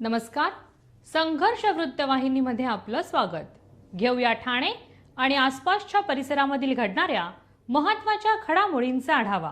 नमस्कार. संघर्ष वृत्तवाहिनीमध्ये आपलं स्वागत. घेऊया ठाणे आणि आसपासच्या परिसरामधील घडणाऱ्या महत्त्वाच्या घडामोडींचा आढावा.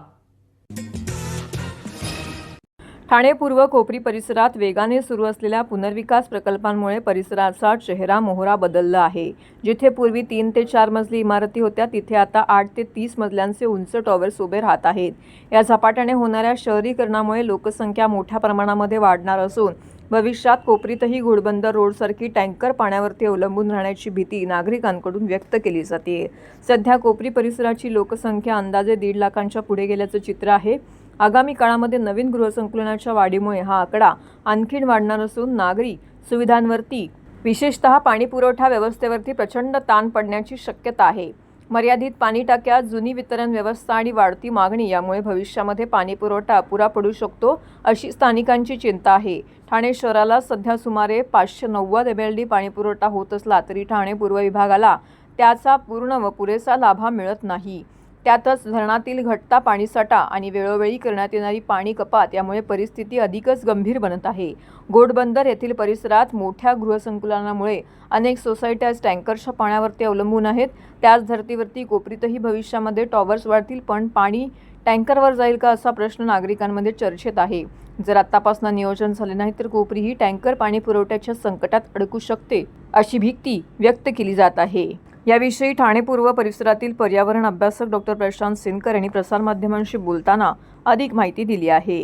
ठाणे पूर्व कोपरी परिसरात वेगाने सुरू असलेल्या पुनर्विकास प्रकल्पांमुळे परिसराचा चेहरा मोहरा बदलला आहे. जिथे पूर्वी 3 ते 4 मजली इमारती होत्या तिथे आता 8 ते 30 मजल्यांचे उंच टॉवर्स उभे राहत आहेत. या झपाट्याने होणाऱ्या शहरीकरणामुळे लोकसंख्या मोठ्या प्रमाणामध्ये वाढणार असून भविष्यात कोपरीतही घोडबंदर रोडसारखी टँकर पाण्यावरती अवलंबून राहण्याची भीती नागरिकांकडून व्यक्त केली जाते. सध्या कोपरी परिसराची लोकसंख्या अंदाजे 1.5 लाखांच्या पुढे गेल्याचं चित्र आहे. आगामी काळामध्ये नवीन गृहसंकुलाच्या वाढीमुळे हा आकडा आणखीन वाढणार असून नागरी सुविधांवरती विशेषतः पाणीपुरवठा व्यवस्थेवरती प्रचंड ताण पडण्याची शक्यता आहे. मर्यादित पाणी टाक्या, जुनी वितरण व्यवस्था आणि वाढती मागणी यामुळे भविष्यामध्ये पाणीपुरवठा अपुरा पडू शकतो अशी स्थानिकांची चिंता आहे. ठाणे शहराला सध्या सुमारे 590 MLD पाणीपुरवठा होत असला तरी ठाणे पूर्व विभागाला त्याचा पूर्ण व पुरेसा लाभ मिळत नाही. त्यातच धरणातील घटता पाणीसाठा आणि वेळोवेळी करण्यात येणारी पाणी कपात यामुळे परिस्थिती अधिकच गंभीर बनत आहे. घोडबंदर येथील परिसरात मोठ्या गृहसंकुलांमुळे अनेक सोसायट्या टँकरच्या पाण्यावरती अवलंबून आहेत. त्याच धर्तीवरती कोपरीतही भविष्यामध्ये टॉवर्स वाढतील, पण पाणी टँकरवर जाईल का असा प्रश्न नागरिकांमध्ये चर्चेत आहे. जर आतापासून नियोजन झाले नाही तर कोपरी ही टँकर पाणी पुरवठ्याच्या संकटात अडकू शकते अशी भीती व्यक्त केली जात आहे. याविषयी ठाणे पूर्व परिसरातील पर्यावरण अभ्यासक डॉक्टर प्रशांत सिनकर यांनी प्रसारमाध्यमांशी बोलताना अधिक माहिती दिली आहे.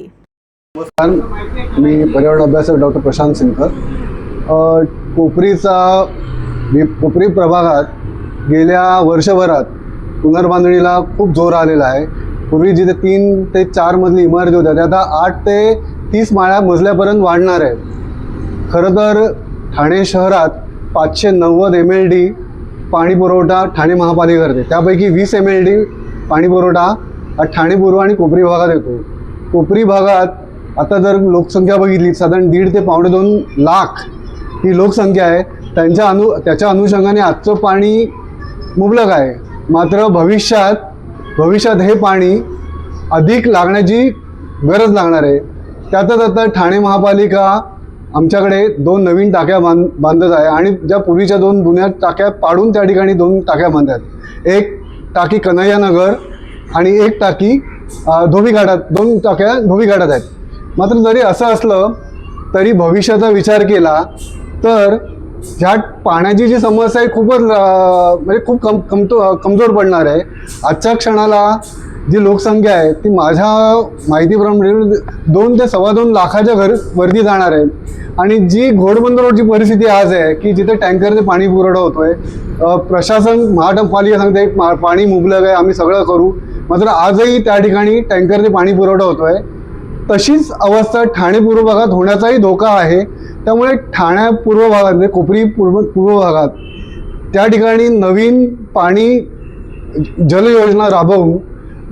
नमस्कार, मी पर्यावरण अभ्यासक डॉक्टर प्रशांत सिनकर. कोपरी प्रभागात गेल्या वर्षभरात पुनर्बांधणीला खूप जोर आलेला आहे. पूर्वी जिथे 3 ते 4 मजली इमारती होत्या त्या आता 8 ते 30 मजल्यापर्यंत वाढणार आहे. खरं तर ठाणे शहरात 590 MLD पाणी पुरवठा ठाणे महापालिका करते. त्यापैकी 20 MLD पाणी पुरवठा ठाणे पूर्व आणि कोपरी भागात येतो. कोपरी भागात आता जर लोकसंख्या बघितली साधारण 1.5 ते 2.5 लाख ही लोकसंख्या आहे. त्याच्या अनुषंगाने आजचं पाणी मुबलक आहे. मात्र भविष्यात हे पाणी अधिक लागण्याची गरज लागणार आहे. त्यातच आता ठाणे महापालिका आमच्याकडे 2 नवीन टाक्या बांधत आहे आणि ज्या पूर्वीच्या 2 जुन्या टाक्या पाडून त्या ठिकाणी 2 टाक्या बांधतात. एक टाकी कन्हैयानगर आणि एक टाकी धोबीघाटात, 2 टाक्या धोबीघाटात आहेत. मात्र जरी असं असलं तरी भविष्याचा विचार केला तर ह्या पाण्याची जी समस्या आहे खूपच म्हणजे खूप कमजोर पडणार आहे. आजच्या क्षणाला जी लोकसंख्या आहे ती माझ्या माहितीप्रमाणे 2 ते 2.25 लाखाच्या वरती जाणार आहे. आणि जी घोडबंदर रोडची परिस्थिती आज आहे की जिथे टँकरचे पाणी पुरवठा होतोय, प्रशासन महानगरपालिका सांगते पाणी मुबलक आहे, आम्ही सगळं करू, मात्र आजही त्या ठिकाणी टँकरचे पाणी पुरवठा होतोय. तशीच अवस्था ठाणे पूर्व भागात होण्याचाही धोका आहे. त्यामुळे ठाणे पूर्व भागात म्हणजे कोपरी पूर्व भागात त्या ठिकाणी नवीन पाणी जलयोजना राबवून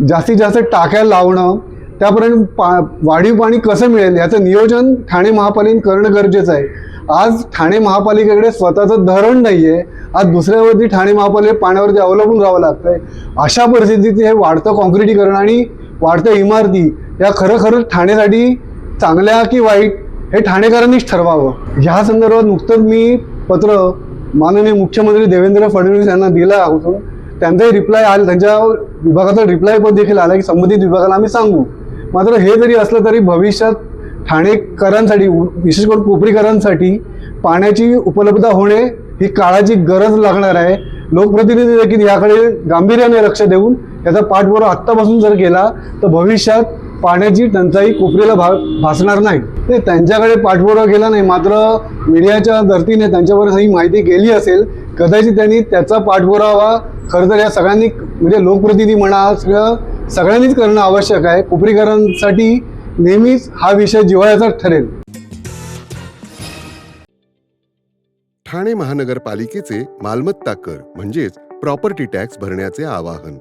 जास्तीत जास्त टाक्या लावणं, त्यापर्यंत वाढीव पाणी कसं मिळेल याचं नियोजन ठाणे महापालिकेने करणं गरजेचं आहे. आज ठाणे महापालिकेकडे स्वतःचं धरण नाही आहे. आज दुसऱ्यावरती ठाणे महापालिका पाण्यावरती अवलंबून राहावं लागतं आहे. अशा परिस्थितीत हे वाढतं काँक्रिटीकरण आणि वाढत्या इमारती या खरंच ठाणेसाठी चांगल्या की वाईट हे ठाणेकरांनीच ठरवावं. ह्या संदर्भात नुकतंच मी पत्र माननीय मुख्यमंत्री देवेंद्र फडणवीस यांना दिलं होतं. त्यांचाही रिप्लाय आला, त्यांच्या विभागाचा रिप्लाय पण देखील आला की संबंधित विभागाला आम्ही सांगू. मात्र हे जरी असलं तरी भविष्यात ठाणेकरांसाठी, विशेष करून कोपरीकरांसाठी पाण्याची उपलब्धता होणे ही काळाची गरज लागणार आहे. लोकप्रतिनिधी देखील याकडे गांभीर्याने लक्ष देऊन याचा पाठपुरावा आत्तापासून जर केला तर भविष्यात पाण्याची टंचाई कोपरीला भासणार नाही. ते त्यांच्याकडे पाठपुरावा केला नाही, मात्र मीडियाच्या धर्तीने त्यांच्यावर ही माहिती गेली असेल. कदाचित त्यांनी त्याचा पाठपुरावा खरं तर या सगळ्यांनी म्हणजे लोकप्रतिनिधी म्हणा सगळ्यांनीच करणं आवश्यक आहे. कोपरीकरांसाठी नेहमीच हा विषय जिव्हाळ्याचा ठरेल. ठाणे महानगरपालिकेचे मालमत्ता कर म्हणजेच प्रॉपर्टी टॅक्स भरण्याचे आवाहन.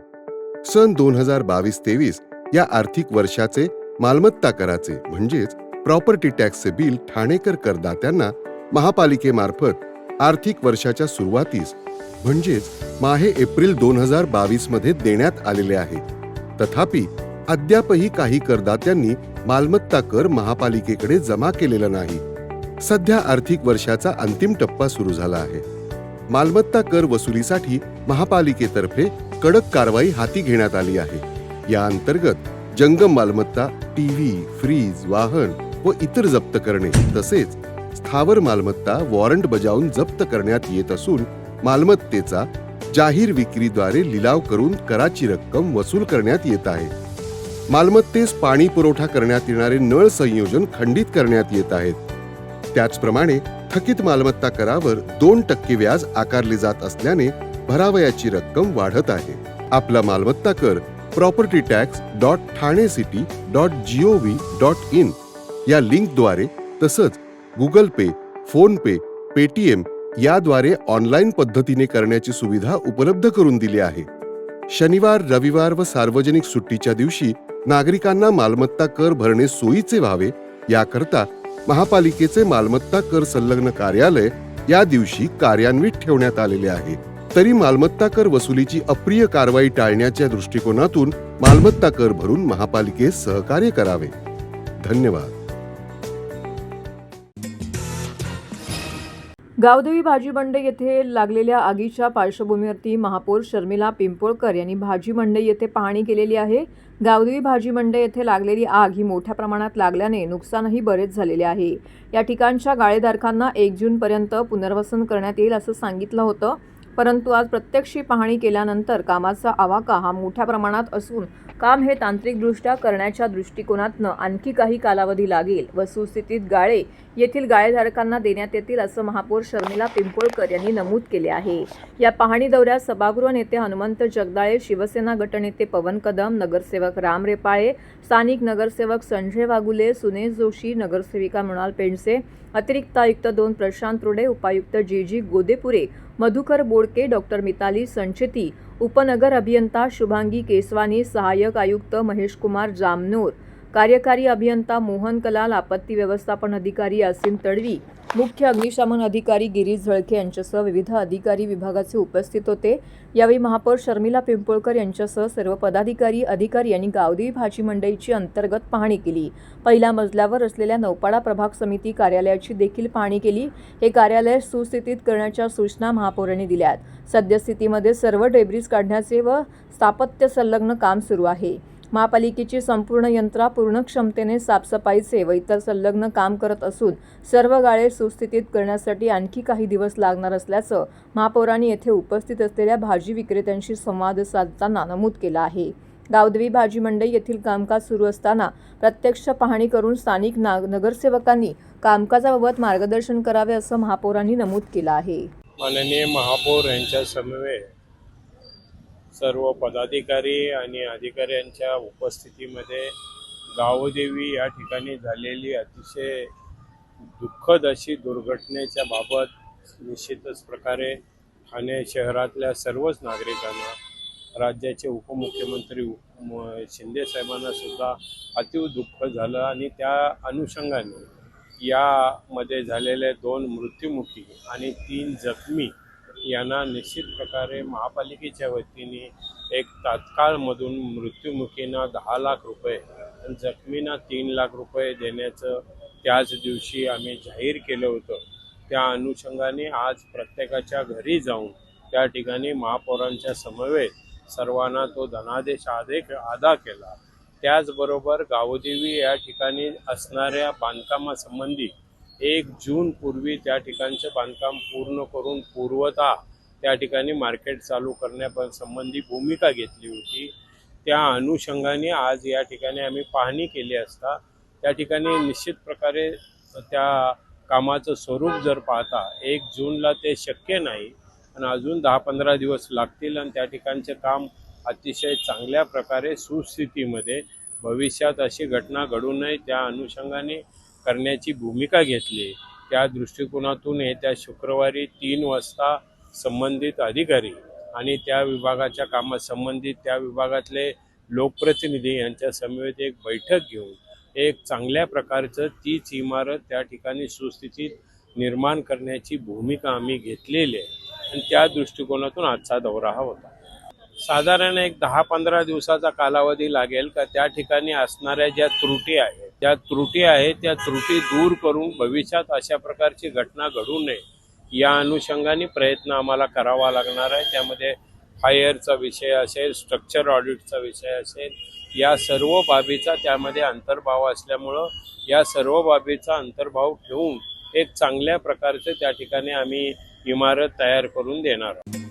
सन 2022-23 या आर्थिक वर्षाचे मालमत्ता कराचे म्हणजेच प्रॉपर्टी टॅक्सचे बिल ठाणेकर करदात्यांना महापालिकेमार्फत आर्थिक वर्षाच्या सुरुवातीस म्हणजेच माहे एप्रिल 2022 मध्ये देण्यात आलेले आहे. तथापि अद्यापही काही करदात्यांनी मालमत्ता कर महापालिकेकडे जमा केलेला नाही. सध्या आर्थिक वर्षाचा अंतिम टप्पा सुरू झाला आहे. मालमत्ता कर वसुलीसाठी महापालिकेतर्फे कडक कारवाई हाती घेण्यात आली आहे. या अंतर्गत जंगम मालमत्ता, टीव्ही, फ्रीज, वाहन व इतर जप्त करणे तसेच स्थावर मालमत्ता वॉरंट बजावून जप्त करण्यात येत असून मालमत्तेचा जाहीर विक्रीद्वारे लिलाव करून कराची रक्कम वसूल करण्यात येत आहे. मालमत्तेस पाणी पुरवठा करण्यात येणारे नळ संयोजन खंडित करण्यात येत आहेत. त्याचप्रमाणे थकीत मालमत्ता करावर 2% व्याज आकारले जात असल्याने भरावयाची रक्कम वाढत आहे. आपला मालमत्ता कर propertytax.thanecity.gov.in या लिंकद्वारे तसंच गुगल पे, फोन पे, पेटीएम याद्वारे ऑनलाईन पद्धतीने करण्याची सुविधा उपलब्ध करून दिली आहे. शनिवार, रविवार व सार्वजनिक सुट्टीच्या दिवशी नागरिकांना मालमत्ता कर भरणे सोयीचे व्हावे याकरता महापालिकेचे मालमत्ता कर संलग्न कार्यालय या दिवशी कार्यान्वित ठेवण्यात आलेले आहे. तरी मालमत्ता कर वसुलीची अप्रिय कारवाई टाळण्याच्या दृष्टिकोनातून मालमत्ता कर भरून महापालिकेस सहकार्य करावे. धन्यवाद. गावदेवी भाजी मंडई येथे लागलेल्या आगीच्या पार्श्वभूमीवरती महापौर शर्मिला पिंपोळकर यांनी भाजी मंडई येथे पाहणी केलेली आहे. गावदेवी भाजी मंडई येथे लागलेली आग ही मोठ्या प्रमाणात लागल्याने नुकसानही बरेच झालेले आहे. या ठिकाणच्या गाळेधारकांना 1 जूनपर्यंत पुनर्वसन करण्यात येईल असं सांगितलं होतं, परंतु आज प्रत्यक्ष पाहणी केल्यानंतर कामाचा आवाका हा मोठ्या प्रमाणात असून काम हे तांत्रिकदृष्ट्या करण्याच्या दृष्टिकोनातनं आणखी काही कालावधी लागेल व सुस्थितीत गाळे येथील गाळेधारकांना देण्यात येतील असं महापौर शर्मिला पिंपोळकर यांनी नमूद केले आहे. या पाहणी दौऱ्यात सभागृह नेते हनुमंत जगदाळे, शिवसेना गटनेते पवन कदम, नगरसेवक राम रेपाळे, स्थानिक नगरसेवक संजय वागुले, सुनेश जोशी, नगरसेविका मृणाल पेंडसे, अतिरिक्त आयुक्त 2 प्रशांत रोडे, उपायुक्त जी गोदेपुरे, मधुकर बोडके, डॉक्टर मिताली संचेती, उपनगर अभियंता शुभांगी केसवानी, सहाय्यक आयुक्त महेशकुमार जामनोर, कार्यकारी अभियंता मोहन कलाल, आपत्ती व्यवस्थापन अधिकारी यासिन तडवी, मुख्य अग्निशमन अधिकारी गिरीश झळके यांच्यासह विविध अधिकारी विभागाचे उपस्थित होते. यावेळी महापौर शर्मिला पिंपोळकर यांच्यासह सर्व पदाधिकारी अधिकारी यांनी गावदेवी भाजी मंडईची अंतर्गत पाहणी केली. पहिल्या मजल्यावर असलेल्या नौपाडा प्रभाग समिती कार्यालयाची देखील पाहणी केली. हे कार्यालय सुस्थितीत करण्याच्या सूचना महापौरांनी दिल्यात. सद्यस्थितीमध्ये सर्व डेब्रिज काढण्याचे व स्थापत्य संलग्न काम सुरू आहे. महापालिकेची संपूर्ण यंत्रणा पूर्ण क्षमतेने साफसफाईचे व इतर संलग्न काम करत असून सर्व गाळे सुस्थितीत करण्यासाठी आणखी काही दिवस लागणार असल्याचं महापौरांनी येथे उपस्थित असलेल्या भाजी विक्रेत्यांशी संवाद साधताना नमूद केलं आहे. गावदेवी भाजी मंडई येथील कामकाज सुरू असताना प्रत्यक्ष पाहणी करून स्थानिक नगरसेवकांनी कामकाजाबाबत मार्गदर्शन करावे असं महापौरांनी नमूद केलं आहे. माननीय महापौर यांच्या समवेत सर्व पदाधिकारी आणि अधिकाऱ्यांच्या उपस्थितीमध्ये गावदेवी या ठिकाणी झालेली अतिशय दुःखद अशी दुर्घटनेच्या बाबत निश्चितच प्रकारे ठाणे शहरातल्या सर्वच नागरिकांना, राज्याचे उपमुख्यमंत्री शिंदे साहेबांना सुद्धा अतीव दुःख झालं आणि त्या अनुषंगाने यामध्ये झालेले 2 मृत्युमुखी आणि 3 जखमी यांना निश्चित प्रकारे महापालिकेच्या वतीने एक तात्काळमधून मृत्युमुखींना 10 लाख रुपये आणि जखमींना 3 लाख रुपये देण्याचं त्याच दिवशी आम्ही जाहीर केलं होतं. त्या अनुषंगाने आज प्रत्येकाच्या घरी जाऊन त्या ठिकाणी महापौरांच्या समवेत सर्वांना तो धनादेश अदा केला. त्याचबरोबर गावदेवी या ठिकाणी असणाऱ्या बांधकामासंबंधी 1 जून पूर्वी त्या ठिकाणचं बांधकाम पूर्ण करून पूर्वतः त्या ठिकाणी मार्केट चालू करण्यासंबंधी भूमिका घेतली होती. त्या अनुषंगाने आज या ठिकाणी आम्ही पाहणी केली असता त्या ठिकाणी निश्चित प्रकारे त्या कामाचं स्वरूप जर पाहता 1 जूनला ते शक्य नाही आणि अजून 10-15 दिवस लागतील आणि त्या ठिकाणचे काम अतिशय चांगल्या प्रकारे सुस्थितीमध्ये भविष्यात अशी घटना घडू नये त्या अनुषंगाने करण्याची भूमिका घेतली. त्या दृष्टिकोनातून येत्या शुक्रवारी 3 वाजता संबंधित अधिकारी आणि त्या विभागाच्या कामासंबंधित त्या विभागातले लोकप्रतिनिधी यांच्या समवेत एक बैठक घेऊन एक चांगल्या प्रकारचं तीच इमारत त्या ठिकाणी सुस्थितीत निर्माण करण्याची भूमिका आम्ही घेतलेली आहे आणि त्या दृष्टिकोनातून आजचा दौरा हा होता. साधारण एक 10-15 दिवसाचा कालावधी लागेल का त्या ठिकाणी असणाऱ्या ज्या त्रुटी आहेत त्या त्रुटी आहेत त्या त्रुटी दूर करून भविष्यात अशा प्रकारची घटना घडू नये या अनुषंगाने प्रयत्न आम्हाला करावा लागणार आहे. त्यामध्ये फायरचा विषय असेल, स्ट्रक्चर ऑडिटचा विषय असेल, या सर्व बाबीचा त्यामध्ये अंतर्भाव असल्यामुळं या सर्व बाबीचा अंतर्भाव ठेवून एक चांगल्या प्रकारचे त्या ठिकाणी आम्ही इमारत तयार करून देणार आहोत.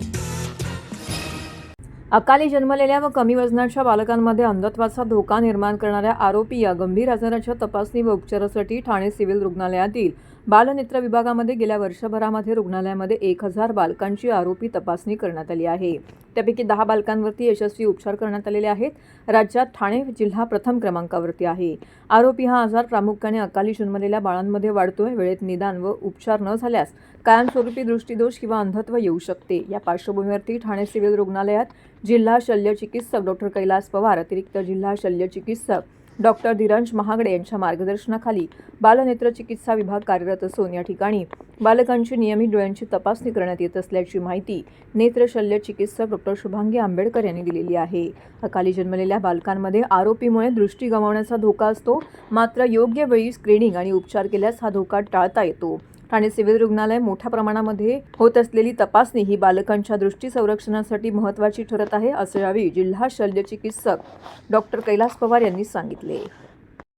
अकाली जन्मलेल्या व कमी वजनाच्या बालकांमध्ये अंधत्वाचा धोका निर्माण करणाऱ्या आरोपी या गंभीर आजाराच्या तपासणी व उपचारासाठी ठाणे सिव्हिल रुग्णालयातील बालनेत्र विभागामध्ये गेल्या वर्षभरामध्ये रुग्णालयामध्ये 1000 बालकांची आरोपी तपासणी करण्यात आली आहे. त्यापैकी 10 बालकांवरती यशस्वी उपचार करण्यात आलेले आहेत. राज्यात ठाणे जिल्हा प्रथम क्रमांकावरती आहे. आरोपी हा आजार प्रामुख्याने अकाली जन्मलेल्या बाळांमध्ये वाढतोय. वेळेत निदान व उपचार न झाल्यास कायमस्वरूपी दृष्टीदोष किंवा अंधत्व येऊ शकते. या पार्श्वभूमीवरती ठाणे सिव्हिल रुग्णालयात जिल्हा शल्यचिकित्सक डॉक्टर कैलास पवार, अतिरिक्त जिल्हा शल्यचिकित्सक डॉक्टर धीरज महागडे यांच्या मार्गदर्शनाखाली बालनेत्र चिकित्सा विभाग कार्यरत असून या ठिकाणी बालकांची नियमित डोळ्यांची तपासणी करण्यात येत असल्याची माहिती नेत्र शल्य चिकित्सक डॉक्टर शुभांगी आंबेडकर यांनी दिलेली आहे. अकाली जन्मलेल्या बालकांमध्ये आरोपीमुळे दृष्टी गमावण्याचा धोका असतो, मात्र योग्य वेळी स्क्रीनिंग आणि उपचार केल्यास हा धोका टाळता येतो. ठाणे सिव्हिल रुग्णालय मोठ्या प्रमाणामध्ये होत असलेली तपासणी ही बालकांच्या दृष्टी संरक्षणासाठी महत्त्वाची ठरत आहे, असं यावेळी जिल्हा शल्यचिकित्सक डॉक्टर कैलास पवार यांनी सांगितले.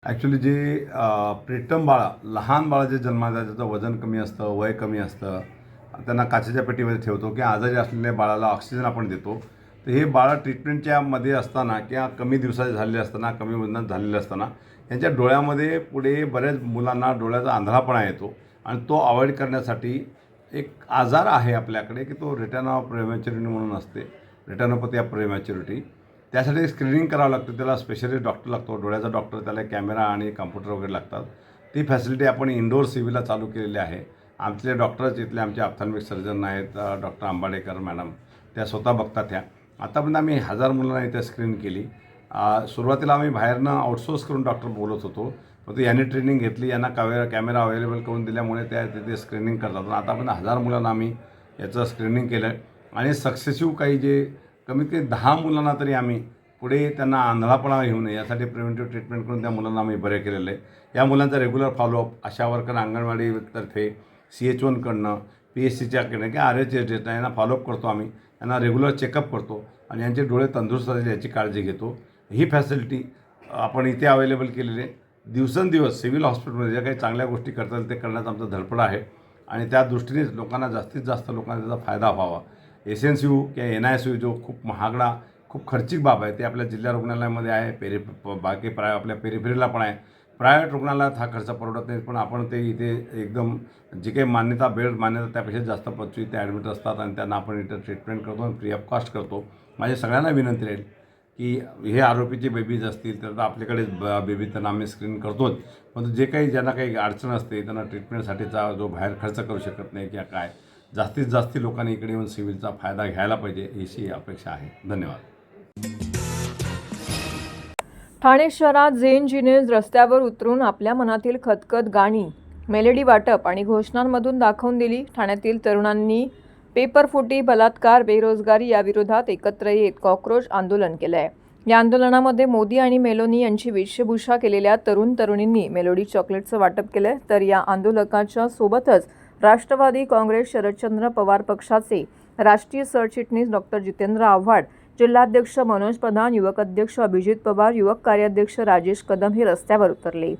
ॲक्च्युली जे प्रीतम बाळा, लहान बाळा जे जन्माला येतात, त्याचं वजन कमी असतं, वय कमी असतं, त्यांना काचेच्या पेटीमध्ये ठेवतो किंवा आजारी असलेल्या बाळाला ऑक्सिजन आपण देतो. तर हे बाळं ट्रीटमेंटच्या मध्ये असताना किंवा कमी दिवसाचे झालेले असताना, कमी वजनात झालेले असताना यांच्या डोळ्यामध्ये पुढे बऱ्याच मुलांना डोळ्याचा आंधळापणा येतो आणि तो अवॉइड करण्यासाठी एक आजार आहे आपल्याकडे की तो रेटिना प्रेमॅच्युरिटी म्हणून असते, रेटिनोपॅथी ऑफ प्रेमॅच्युरिटी. त्यासाठी स्क्रीनिंग करावं लागतं, त्याला स्पेशलिस्ट डॉक्टर लागतो, डोळ्याचा डॉक्टर, त्याला कॅमेरा आणि कॉम्प्युटर वगैरे लागतात. ती फॅसिलिटी आपण इंडोर सिव्हिलला चालू केलेली आहे. आमचे डॉक्टर्स इथले आमचे ऑप्थॅल्मिक सर्जन आहेत, डॉक्टर आंबाडेकर मॅडम, त्या स्वतः बघतात. त्या आतापर्यंत आम्ही 1000 मुलांना इथे स्क्रीन केली. सुरुवातीला आम्ही बाहेरनं आउटसोर्स करून डॉक्टर बोलत होतो, परंतु यांनी ट्रेनिंग घेतली, यांना कॅमेरा अवेलेबल करून दिल्यामुळे त्या तिथे स्क्रीनिंग करतात. आता पण 1000 मुलांना आम्ही याचं स्क्रीनिंग केलं आहे आणि सक्सेसिव्ह काही जे कमीत कमी 10 मुलांना तरी आम्ही पुढे त्यांना आंधळापणा येऊ नये यासाठी प्रिव्हेंटिव्ह ट्रीटमेंट करून त्या मुलांना आम्ही बरे केलेलं आहे. या मुलांचा रेग्युलर फॉलोअप आशा वर्कर, अंगणवाडीतर्फे, CH1कडनं, PSCच्याकडनं किंवा RH यांना फॉलोअप करतो. आम्ही यांना रेग्युलर चेकअप करतो आणि यांचे डोळे तंदुरुस्त असतील याची काळजी घेतो. ही फॅसिलिटी आपण इथे अवेलेबल केलेली आहे. दिवसेंदिवस सिव्हिल हॉस्पिटलमध्ये ज्या काही चांगल्या गोष्टी करता येईल ते करण्याचा आमचा धडपड आहे आणि त्या दृष्टीनेच लोकांना जास्तीत जास्त लोकांना त्याचा फायदा व्हावा. SNCU किंवा NICU जो खूप महागडा, खूप खर्चिक बाब आहे, ते आपल्या जिल्हा रुग्णालयामध्ये आहे, बाकी आपल्या पेरिफेरीला पण आहे. प्रायव्हेट रुग्णालयात हा खर्च परवडत नाही, पण आपण ते इथे एकदम जी काही मान्यता, बेड मान्यता त्यापेक्षा जास्त पद्धती इथे ॲडमिट असतात आणि त्यांना आपण इथं ट्रीटमेंट करतो आणि फ्री ऑफ कॉस्ट करतो. माझ्या सगळ्यांना विनंती राहील की हे आरोपीचे बेबीज असतील तर आपल्याकडे बेबी त्यांना आम्ही स्क्रीन करतोच, पण जे काही ज्यांना काही अडचण असते त्यांना ट्रीटमेंटसाठीचा जो बाहेर खर्च करू शकत नाही किंवा काय, जास्तीत जास्त लोकांनी इकडे येऊन सिव्हिलचा फायदा घ्यायला पाहिजे अशी अपेक्षा आहे. धन्यवाद. ठाणे शहरात झेन जिनेस रस्त्यावर उतरून आपल्या मनातील खतखत गाणी, मेलडी वाटप आणि घोषणांमधून दाखवून दिली. ठाण्यातील तरुणांनी पेपरफुटी, बलात्कार, बेरोजगारी याविरोधात एकत्र येत कॉक्रोच आंदोलन केलं आहे. या आंदोलनामध्ये मोदी आणि मेलोनी यांची वेशभूषा केलेल्या तरुणींनी मेलोडी चॉकलेटचं वाटप केलं आहे. तर या आंदोलकाच्या सोबतच राष्ट्रवादी काँग्रेस शरदचंद्र पवार पक्षाचे राष्ट्रीय सरचिटणीस डॉक्टर जितेंद्र आव्हाड, जिल्हाध्यक्ष मनोज प्रधान, युवक अध्यक्ष अभिजित पवार, युवक कार्याध्यक्ष राजेश कदम हे रस्त्यावर उतरले.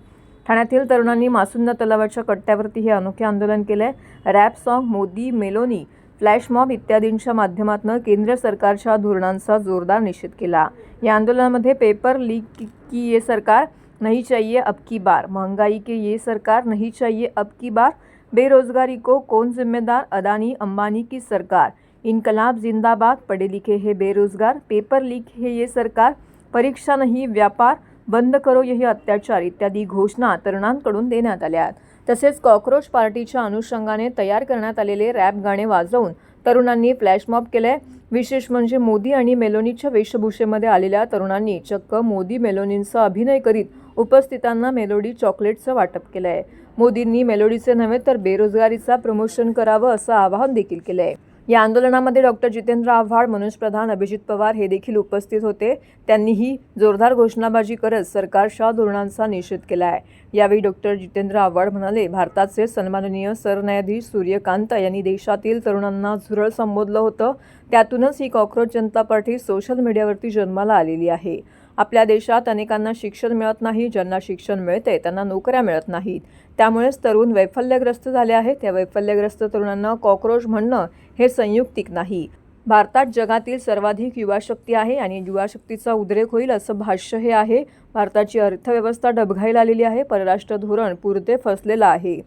ठाण्यातील तरुणांनी मासुंदा तलावाच्या कट्ट्यावरती हे अनोखे आंदोलन केलंय. Rap song, Modi, Meloni, flash mob इत्यादींच्या माध्यमातून केंद्र सरकारच्या धोरणांचा जोरदार निषेध केला. या आंदोलनामध्ये पेपर लीक की ये सरकार नहीं चाहिए अब की बार, महंगाई के ये सरकार नहीं चाहिए अब की बार, बेरोजगारी को कौन जिम्मेदार, अदानी अंबानी की सरकार, इनकलाब जिंदाबाद, पढ़े लिखे है बेरोजगार, पेपर लीक है ये सरकार, परीक्षा नहीं व्यापार, बंद करो यही अत्याचार इत्यादी घोषणा तरुणांकडून देण्यात आल्या. तसेच कॉक्रोच पार्टीच्या अनुषंगाने तयार करण्यात आलेले रॅप गाणे वाजवून तरुणांनी फ्लॅश मॉब केले. विशेष म्हणजे मोदी आणि मेलोनीच्या वेशभूषेमध्ये आलेल्या तरुणांनी चक्क मोदी मेलोनींचा अभिनय करीत उपस्थितांना मेलोडी चॉकलेटचं वाटप केलंय. मोदींनी मेलोडीचे नव्हे तर बेरोजगारीचा प्रमोशन करावं असं आवाहन देखील केलंय. या आंदोलनामध्ये डॉक्टर जितेंद्र आव्हाड, मनोज प्रधान, अभिजित पवार हे देखील उपस्थित होते. त्यांनीही जोरदार घोषणाबाजी करत सरकारच्या धोरणांचा निषेध केला आहे. यावेळी डॉक्टर जितेंद्र आव्हाड म्हणाले, भारताचे सन्माननीय सरन्यायाधीश सूर्यकांत यांनी देशातील तरुणांना झुरळ संबोधलं होतं. त्यातूनच ही कॉक्रोच जनता पार्टी सोशल मीडियावरती जन्माला आलेली आहे. आपल्या देशात अनेकांना शिक्षण मिळत नाही. ज्यांना शिक्षण मिळते त्यांना नोकऱ्या मिळत नाहीत. त्यामुळेच तरुण वैफल्यग्रस्त झाले आहेत. त्या वैफल्यग्रस्त तरुणांना कॉक्रोच म्हणणं हे संयुक्तिक नाही. भारतात जगातील सर्वाधिक युवाशक्ती आहे आणि युवाशक्तीचा उद्रेक होईल असं भाष्य हे आहे. भारताची अर्थव्यवस्था डबघाईला आलेली आहे. परराष्ट्र धोरण पुरते फसलेलं आहे.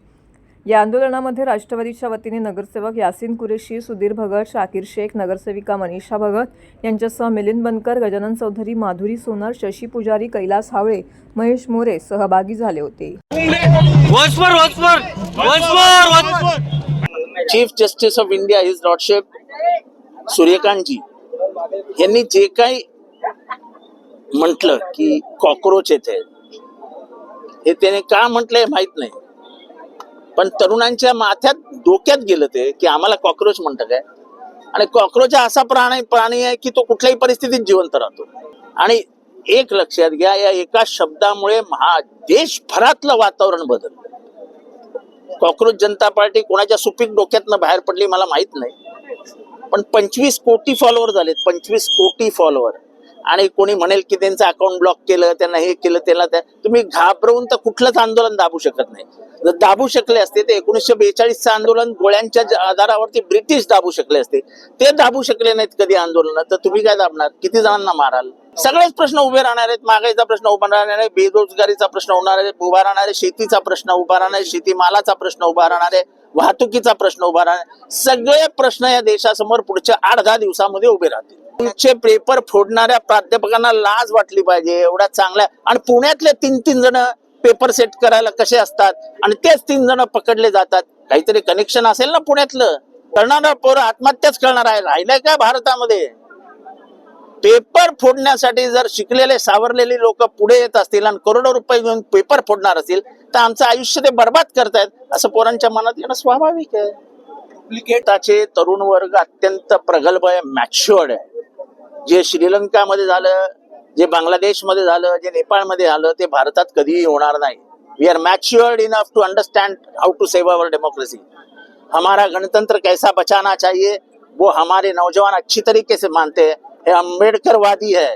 या आंदोलनामध्ये राष्ट्रवादीच्या वतीने नगरसेवक यासिन कुरेशी, सुधीर भगत, शाकीर शेख, नगरसेविका मनीषा भगत यांच्यासह मिलिंद बनकर, गजानन चौधरी, माधुरी सोनार, शशी पुजारी, कैलास हावळे, महेश मोरे सहभागी झाले होते. Chief justice of India his lordship सूर्यकांतजी यांनी जे काही म्हटलं की कॉक्रोच येथे, हे त्याने का म्हटलंय माहित नाही, पण तरुणांच्या माथ्यात डोक्यात गेलं ते की आम्हाला कॉक्रोच म्हणतं काय. आणि कॉक्रोच हा असा प्राणी आहे की तो कुठल्याही परिस्थितीत जिवंत राहतो. आणि एक लक्षात घ्या, या एका शब्दामुळे देशभरातलं वातावरण बदललं. कॉक्रोच जनता पार्टी कोणाच्या सुपीक डोक्यातनं बाहेर पडली मला माहित नाही, पण 25 कोटी फॉलोअर झालेत. 25 कोटी फॉलोअर. आणि कोणी म्हणेल की त्यांचं अकाउंट ब्लॉक केलं, त्यांना हे केलं, त्याला तुम्ही घाबरवून तर कुठलंच आंदोलन दाबू शकत नाही. जर दाबू शकले असते ते 1942चं आंदोलन गोळ्यांच्या आधारावरती ब्रिटिश दाबू शकले असते. ते दाबू शकले नाहीत कधी आंदोलन, तर तुम्ही काय दाबणार? किती जणांना माराल? सगळेच प्रश्न उभे राहणार आहेत. महागाईचा प्रश्न उभा राहणार आहे, बेरोजगारीचा प्रश्न उभा राहणार आहे, शेतीचा प्रश्न उभा राहणार आहे, शेतीमालाचा प्रश्न उभा राहणार आहे, वाहतुकीचा प्रश्न उभा राहणार. सगळे प्रश्न या देशासमोर पुढच्या 8-10 दिवसामध्ये उभे राहतील. तुमचे पेपर फोडणाऱ्या प्राध्यापकांना लाज वाटली पाहिजे. एवढ्या चांगल्या, आणि पुण्यातले 3-3 जण पेपर सेट करायला कसे असतात आणि तेच 3 जण पकडले जातात. काहीतरी कनेक्शन असेल ना पुण्यातलं. करणारा पोरं आत्महत्याच करणार आहे. राहिलंय का भारतामध्ये? पेपर फोडण्यासाठी जर शिकलेले सावरलेले लोक पुढे येत असतील आणि करोडो रुपये घेऊन पेपर फोडणार असतील, तर आमचं आयुष्य ते बर्बाद करतायत असं पोरांच्या मनात येणं स्वाभाविक आहे. डुप्लिकेटाचे तरुण वर्ग अत्यंत प्रगल्भ आहे, मॅच्युअर्ड आहे. जे श्रीलंकामध्ये झालं, जे बांगलादेशमध्ये झालं, जे नेपाळमध्ये झालं, ते भारतात कधीही होणार नाही. We are matured enough to understand how to save our democracy. हमारा गणतंत्र कैसा बचाना चाहिए वो हमारे नौजवान अच्छी तरीके से मानते हैं. हे अम्बेडकरवादी है,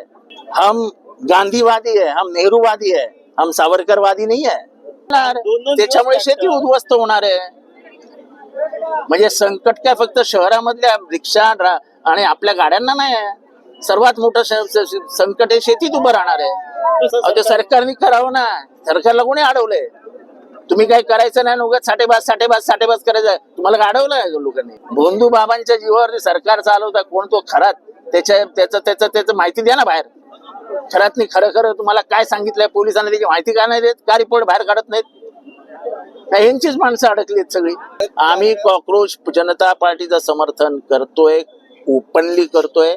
हम गांधीवादी है, हम नेहरूवादी है, हम सावरकरवादी नहीं है. त्याच्यामुळे शेती उद्ध्वस्त होणार आहे. म्हणजे संकट काय फक्त शहरामधल्या रिक्षा आणि आपल्या गाड्यांना नाही आहे. सर्वात मोठं संकट हे शेतीत उभं राहणार आहे. ते सरकारने करावं ना. सरकारला कोणी अडवलंय? तुम्ही काही करायचं नाही, उगाच साठेबाज करायचं. तुम्हाला काय अडवलंय लोकांनी? भोंदू बाबांच्या जीवावर सरकार चालवता कोण? तो खरात. त्याचं माहिती द्या ना बाहेर. खरात नाही खरं तुम्हाला काय सांगितलंय पोलिसांना, त्याची माहिती का नाही देत? का रिपोर्ट बाहेर काढत नाहीत? यांचीच माणसं अडकलीत सगळी. आम्ही कॉक्रोच जनता पार्टीचं समर्थन करतोय, ओपनली करतोय.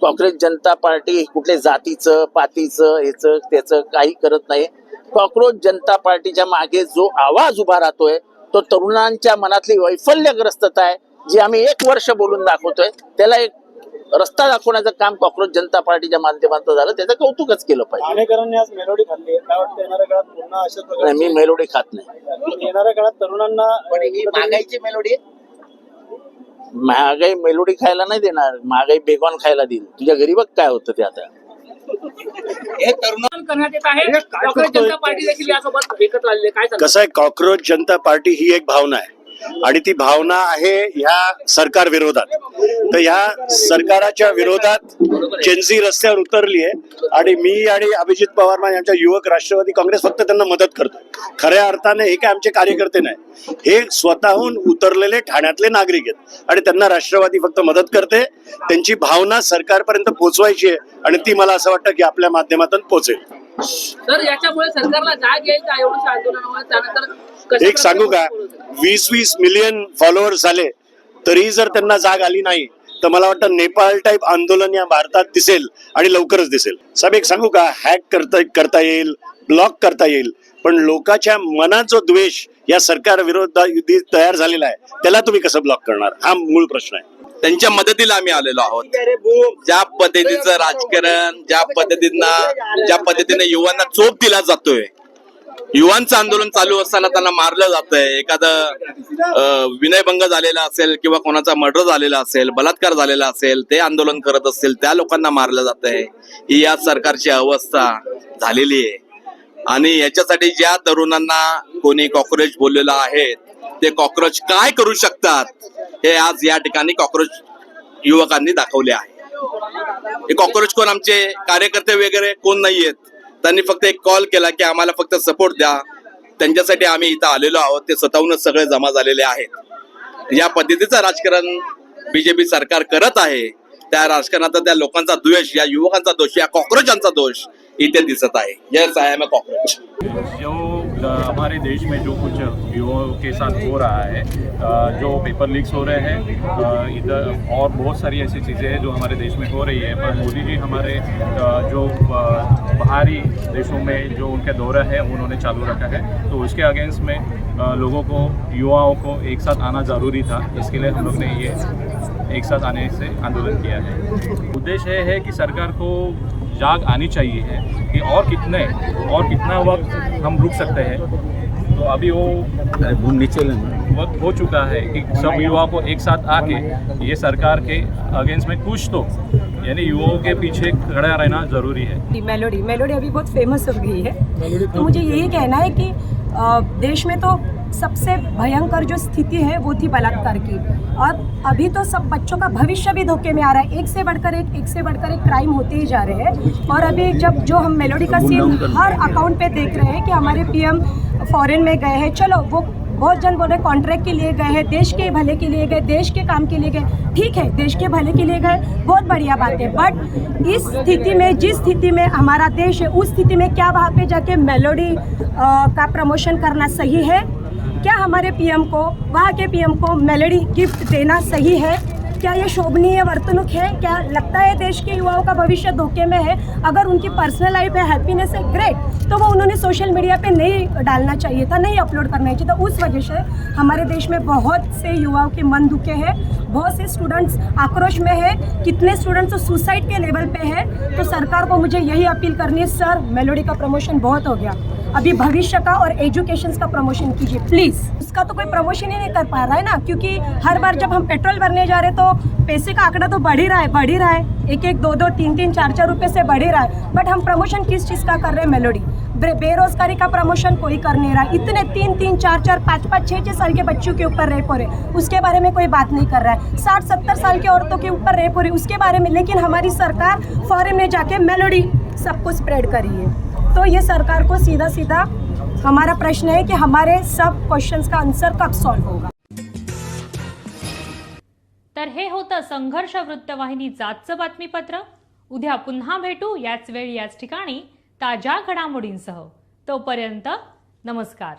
कॉक्रोच जनता पार्टी कुठल्या जातीचं, पातीचं, याचं त्याचं काही करत नाही. कॉक्रोच जनता पार्टीच्या मागे जो आवाज उभा राहतोय तो तरुणांच्या मनातली वैफल्यग्रस्तता आहे, जी आम्ही 1 वर्ष बोलून दाखवतोय. त्याला एक रस्ता दाखवण्याचं काम कॉक्रोच जनता पार्टीच्या माध्यमातून झालं. त्याचं कौतुकच केलं पाहिजे. ठाणेकरांनी आज मेलोडी खाल्ली. काय वाटतं येणाऱ्या काळात पुन्हा अशाच प्रकारे? मी मेलोडी खात नाही. येणाऱ्या काळात तरुणांना महागाईची मेलोडी, महागाई मेलोडी खायला नाही देणार. महागाई बेगॉन खायला देईल. तुझ्या घरी बघ काय होतं ते. आता करण्यात येत आहे. काँग्रेस जनता पार्टी देखील यासोबत एकत्र आलेली आहे. काय कसं आहे, कॉक्रोच जनता पार्टी ही एक भावना आहे आणि ती भावना आहे ह्या सरकार विरोधात. तर ह्या सरकाराच्या विरोधात जेनझी रस्त्यावर उतरली आहे आणि मी आणि अभिजित पवार आमच्या युवक राष्ट्रवादी काँग्रेस फक्त त्यांना मदत करतो. खऱ्या अर्थाने हे काय आमचे कार्यकर्ते नाही, हे स्वतःहून उतरलेले ठाण्यातले नागरिक आहेत आणि त्यांना राष्ट्रवादी फक्त मदत करते. त्यांची भावना सरकारपर्यंत पोहोचवायची आहे आणि ती मला असं वाटतं की आपल्या माध्यमातून पोहोचेल. तर याच्यामुळे सरकारला जाग येईल का एवढ्या आंदोलनामुळे? त्यानंतर एक सांगू का, 20-20 मिलियन फॉलोअर्स झाले तरी जर त्यांना जाग आली नाही तर मला वाटतं नेपाळ टाईप आंदोलन या भारतात दिसेल आणि लवकरच दिसेल. साहेब एक सांगू का, हॅक करता येईल, ब्लॉक करता येईल, पण लोकांच्या मनात जो द्वेष या सरकार विरोधात तयार झालेला आहे त्याला तुम्ही कसं ब्लॉक करणार? हा मूळ प्रश्न आहे. त्यांच्या मदतीला आम्ही आलेलो आहोत. ज्या पद्धतीचं राजकारण, ज्या पद्धतीने युवांना चोप दिला जातोय, युवांचं आंदोलन चालू असताना त्यांना मारलं जातंय, एखादं विनयभंग झालेला असेल किंवा कोणाचा मर्डर झालेला असेल, बलात्कार झालेला असेल, ते आंदोलन करत असतील त्या लोकांना मारलं जातंय, ही या सरकारची अवस्था झालेली आहे. आणि याच्यासाठी ज्या तरुणांना कोणी कॉक्रोच बोललेलं आहे, ते कॉक्रोच काय करू शकतात हे आज या ठिकाणी कॉक्रोच युवकांनी दाखवले आहे. हे कॉक्रोच कोण आमचे कार्यकर्ते वगैरे कोण नाहीयेत, त्यांनी फक्त एक कॉल केला की आम्हाला फक्त सपोर्ट द्या, त्यांच्यासाठी आम्ही इथं आलेलो आहोत. ते स्वतःहूनच सगळे जमा झालेले आहेत. या पद्धतीचं राजकारण बीजेपी सरकार करत आहे. त्या राजकारणात त्या लोकांचा द्वेष, या युवकांचा दोष, या कॉक्रोचांचा दोष इथे दिसत आहे. Yes, I am a cockroach. जो हमारे देश में जो कुछ युवाओं के साथ हो रहा है, जो पेपर लीक्स हो रहे हैं इधर, और बहुत सारी ऐसी चीज़ें हैं जो हमारे देश में हो रही है, पर मोदी जी हमारे जो बाहरी देशों में जो उनका दौरा है उन्होंने चालू रखा है, तो उसके अगेंस्ट में लोगों को, युवाओं को एक साथ आना ज़रूरी था. इसके लिए हम लोग ने ये एक साथ आने से आंदोलन किया है. उद्देश्य ये है कि सरकार को जाग आनी चाहिए है कि और कितना वक्त हम रुक सकते हैं. तो अभी वो वक्त हो चुका है कि सब युवाओं को एक साथ आके ये सरकार के अगेंस्ट में कुछ तो, यानी युवाओं के पीछे खड़ा रहना जरूरी है. मेलोडी अभी बहुत फेमस हो गई है, तो मुझे यही कहना है कि देश में तो सबसे भयंकर जो स्थिति है वो थी बलात्कार की, और अभी तो सब बच्चों का भविष्य भी धोखे में आ रहा है. एक से बढ़कर एक क्राइम होते ही जा रहे हैं. और अभी जब जो हम मेलोडी का सीन हर अकाउंट पे देख रहे हैं कि हमारे पीएम फॉरेन में गए हैं, चलो वो बहुत जन बोल रहे कॉन्ट्रैक्ट के लिए गए हैं, देश के भले के लिए गए, देश के काम के लिए गए, ठीक है, देश के भले के लिए गए, बहुत बढ़िया बात है. बट इस स्थिति में, जिस स्थिति में हमारा देश है, उस स्थिति में क्या वहाँ पे जाके मेलोडी का प्रमोशन करना सही है? क्या हमारे पीएम को, वहाँ के पीएम को मेलोडी गिफ्ट देना सही है? क्या ये शोभनीय वर्तणूक है? क्या लगता है देश के युवाओं का भविष्य धोखे में है? अगर उनकी पर्सनल लाइफ है, हैप्पीनेस है, ग्रेट, तो वो उन्होंने सोशल मीडिया पे नहीं डालना चाहिए था, नहीं अपलोड करना चाहिए था. उस वजह से हमारे देश में बहुत से युवाओं के मन दुखे हैं, बहुत से स्टूडेंट्स आक्रोश में है, कितने स्टूडेंट्स तो सुसाइड के लेवल पे है. तो सरकार को मुझे यही अपील करनी है, सर मेलोडी का प्रमोशन बहुत हो गया, अभी भविष्य का और एजुकेशन का प्रमोशन कीजिए प्लीज़. उसका तो कोई प्रमोशन ही नहीं कर पा रहा है ना, क्योंकि हर बार जब हम पेट्रोल भरने जा रहे तो पैसे का आंकड़ा तो बढ़ ही रहा है, 1-1, 2-2, 3-3, 4-4 रुपये से बढ़ ही रहा है. बट हम प्रमोशन किस चीज़ का कर रहे हैं? मेलोडी. बेरोजगारी का प्रमोशन कोई कर नहीं रहा. इतने 3-3, 4-4, 5-5, 6-6 साल के बच्चों के ऊपर रेप हो रहे, उसके बारे में कोई बात नहीं कर रहा है. 60-70 साल की औरतों के ऊपर रेप हो रही, उसके बारे में. लेकिन हमारी सरकार फॉरेन में जाके मेलोडी सबको स्प्रेड करी है. तो ये सरकार को सीधा सीधा हमारा प्रश्न है कि हमारे सब क्वेश्चंस का आंसर कब सॉल्व होगा. तर हे होतं संघर्ष वृत्तवाहिनीचं आजचं बातमीपत्र. उद्या पुन्हा भेटू याच वेळी याच ठिकाणी ताज्या घडामोडींसह. तोपर्यंत नमस्कार.